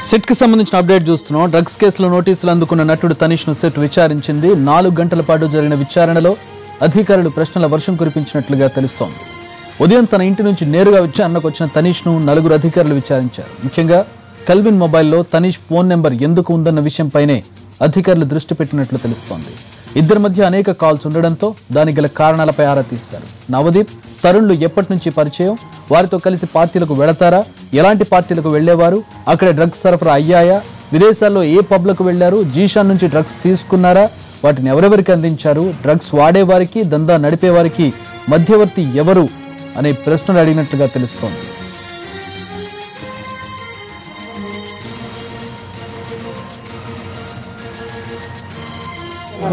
Set కి సంబంధించిన update చూస్తున్నాం. డ్రగ్స్ కేసులో నోటీసులు అందుకున్న నటుడు తనీష్ ను సెట్ విచారించింది. 4 గంటల పాటు జరిగిన విచారణలో అధికారులు ప్రశ్నల వర్షం కురిపించినట్లుగా తెలుస్తోంది. ఉదయం తన ఇంటి నుంచి నేరుగా విచారణకు వచ్చిన తనీష్ ను 4 అధికారులు విచారించారు. ముఖ్యంగా కల్విన్ మొబైల్లో తనీష్ ఫోన్ నెంబర్ ఎందుకు ఉందన్న విషయంపైనే అధికారులు దృష్టి పెట్టినట్లు తెలుస్తోంది. ఇద్దరి మధ్య అనేక కాల్స్ ఉండడంతో దానికి గల కారణాలపై ఆరా తీశారు. నవదీప్, తరుణ్లు ఎప్పటి నుంచి పరిచయం, వారితో కలిసి పార్టీలకు వెళతారా, ఎలాంటి పార్టీలకు వెళ్లేవారు, అక్కడ డ్రగ్స్ సరఫరా అయ్యాయా, విదేశాల్లో ఏ పబ్లకు వెళ్లారు, జీషాన్ నుంచి డ్రగ్స్ తీసుకున్నారా, వాటిని ఎవరెవరికి అందించారు, డ్రగ్స్ వాడేవారికి దందా నడిపేవారికి మధ్యవర్తి ఎవరు అనే ప్రశ్నలు అడిగినట్లుగా తెలుస్తోంది.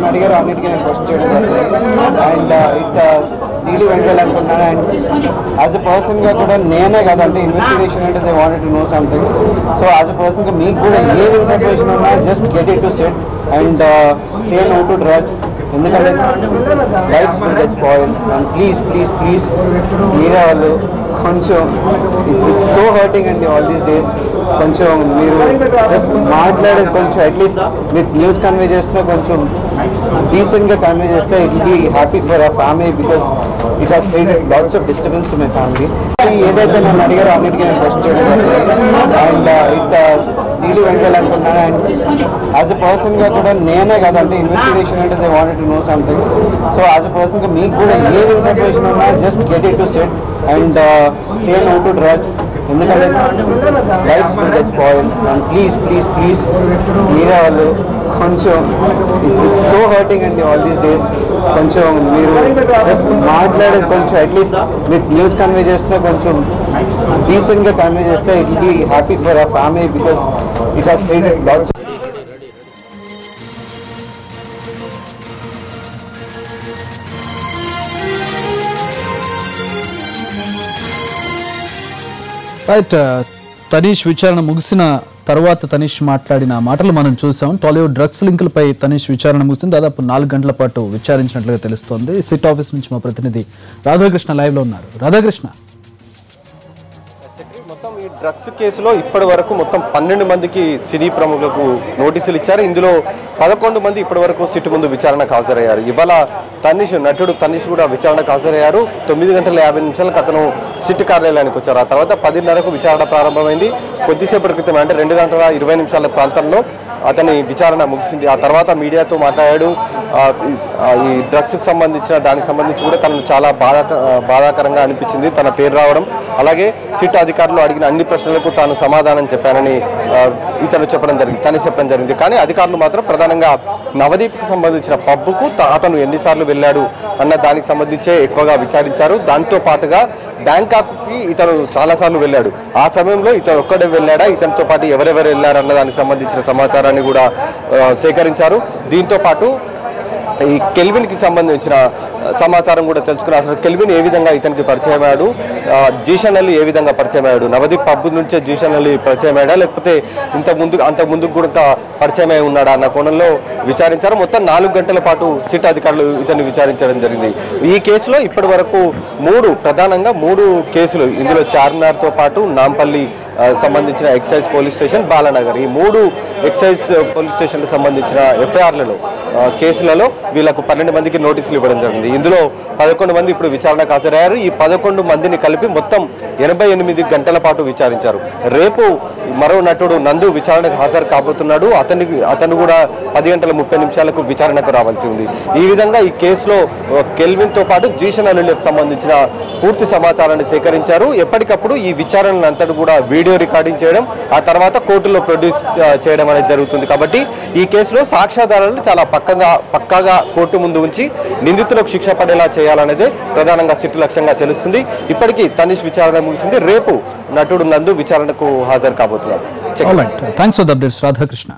అడిగారు అన్నిటికీ నేను క్వశ్చన్ చేయడం జరిగింది. And it really went well అనుకున్నాను. అండ్ యాజ్ ఎ పర్సన్గా కూడా నేనే కదంటే ఇన్వెస్టిగేషన్ అంటే they wanted to know something. So as a పర్సన్గా మీకు కూడా ఏ ఇన్ఫర్మేషన్ ఉన్నా just get it to set and say no to drugs. ఎందుకంటే life will get spoil. And please please please మీరే వాళ్ళు కొంచెం ఇట్స్ సో హర్టింగ్ అండి ఆల్ దీస్ డేస్. కొంచెం మీరు జస్ట్ మాట్లాడేది కొంచెం అట్లీస్ట్ మీకు న్యూస్ కన్వే చేస్తున్నా కొంచెం డీసెంట్గా కన్వే చేస్తే it will be happy for our family because it has created lots of disturbance to my family. ఏదైతే నన్ను అడిగారో అన్నిటికీ నేను క్వశ్చన్ చేయడం జరిగింది. And it really went well అనుకున్నాను. అండ్ యాజ్ ఎ పర్సన్గా కూడా నేనే కదంటే ఇన్వెస్టిగేషన్ అంటే they wanted to know something. So as a పర్సన్గా మీకు కూడా ఏ ఇన్ఫర్మేషన్ ఉన్నా just get it to set and say no to drugs. ఎందుకంటే life will get spoil. And please please please మీరే వాళ్ళు కొంచెం ఇట్స్ సో హర్టింగ్ అండి ఆల్ దీస్ డేస్. కొంచెం మీరు జస్ట్ మాట్లాడేది కొంచెం అట్లీస్ట్ మీకు న్యూస్ కన్వే చేస్తున్నా కొంచెం డీసెంట్గా కన్వే చేస్తే it will be happy for our family because it has created lots. Right, Tanish విచారణ ముగిసిన తర్వాత తనీష్ మాట్లాడిన మాటలు మనం చూసాం. టాలీవుడ్ డ్రగ్స్ లింకులపై తనీష్ విచారణ ముగిసింది. దాదాపు 4 గంటల పాటు విచారించినట్లుగా తెలుస్తోంది. సిట్ ఆఫీస్ నుంచి మా ప్రతినిధి రాధాకృష్ణ లైవ్ లో ఉన్నారు. రాధాకృష్ణ, మొత్తం ఈ డ్రగ్స్ కేసులో ఇప్పటి వరకు మొత్తం 12 మందికి సినీ ప్రముఖులకు నోటీసులు ఇచ్చారు. ఇందులో 11 మంది ఇప్పటి వరకు సిట్ ముందు విచారణకు హాజరయ్యారు. ఇవాళ నటుడు తనీష్ కూడా విచారణకు హాజరయ్యారు. 9:50 అతను సిట్ కార్యాలయానికి వచ్చారు. ఆ తర్వాత 10:30కు విచారణ ప్రారంభమైంది. కొద్దిసేపటి క్రితం అంటే 2:20 ప్రాంతంలో అతని విచారణ ముగిసింది. ఆ తర్వాత మీడియాతో మాట్లాడాడు. ఈ డ్రగ్స్కి సంబంధించిన దానికి సంబంధించి కూడా తనను చాలా బాధాకరంగా అనిపించింది తన పేరు రావడం. అలాగే సిట్ అధికారులు అడిగిన అన్ని ప్రశ్నలకు తాను సమాధానం చెప్పానని తను చెప్పడం జరిగింది. కానీ అధికారులు మాత్రం ప్రధానంగా నవదీప్కి సంబంధించిన పబ్కు అతను ఎన్నిసార్లు వెళ్ళాడు అన్న దానికి సంబంధించే ఎక్కువగా విచారించారు. దాంతో పాటుగా బ్యాంకాక్కి ఇతను చాలాసార్లు వెళ్ళాడు. ఆ సమయంలో ఇతను ఒక్కడే వెళ్ళాడా, ఇతనితో పాటు ఎవరెవరు వెళ్ళారు అన్న దానికి సంబంధించిన సమాచారాన్ని కూడా సేకరించారు. దీంతో పాటు ఈ కెల్విన్కి సంబంధించిన సమాచారం కూడా తెలుసుకున్నారు. అసలు కెల్విన్ ఏ విధంగా ఇతనికి పరిచయం అయ్యాడు, జీషన్ అలీ ఏ విధంగా పరిచయం అయ్యాడు, నవదీప్ పబ్బు నుంచే జీషన్ అలీ పరిచయం అయ్యాడా లేకపోతే అంత ముందుకు కూడా పరిచయం అయి ఉన్నాడా అన్న కోణంలో విచారించారు. మొత్తం 4 గంటల పాటు సిట్ అధికారులు ఇతన్ని విచారించడం జరిగింది. ఈ కేసులో ఇప్పటి వరకు ప్రధానంగా 3 కేసులు, ఇందులో చార్మినార్తో పాటు నాంపల్లి సంబంధించిన ఎక్సైజ్ పోలీస్ స్టేషన్, బాలానగర్, ఈ 3 ఎక్సైజ్ పోలీస్ స్టేషన్లకు సంబంధించిన ఎఫ్ఐఆర్లలో కేసులలో వీళ్ళకు 12 మందికి నోటీసులు ఇవ్వడం జరిగింది. ఇందులో 11 మంది ఇప్పుడు విచారణకు హాజరయ్యారు. ఈ 11 మందిని కలిపి మొత్తం 88 గంటల పాటు విచారించారు. రేపు మరో నటుడు నందు విచారణకు హాజరు కాబోతున్నాడు. అతను కూడా 10:30 విచారణకు రావాల్సి ఉంది. ఈ విధంగా ఈ కేసులో కెల్విన్తో పాటు జీషన్ అలీలకు సంబంధించిన పూర్తి సమాచారాన్ని సేకరించారు. ఎప్పటికప్పుడు ఈ విచారణను అంతటి కూడా వీడియో రికార్డింగ్ చేయడం, ఆ తర్వాత కోర్టులో ప్రొడ్యూస్ చేయడం అనేది జరుగుతుంది. కాబట్టి ఈ కేసులో సాక్ష్యాధారాలను చాలా పక్కాగా కోర్టు ముందు ఉంచి నిందితులకు శిక్ష పడేలా చేయాలనేదే ప్రధానంగా సిట్ లక్ష్యంగా తెలుస్తుంది. ఇప్పటికీ తనీష్ విచారణ ముగిసింది. రేపు నటుడు నందు విచారణకు హాజరు కాబోతున్నాడు. Thanks for the updates Radhakrishna.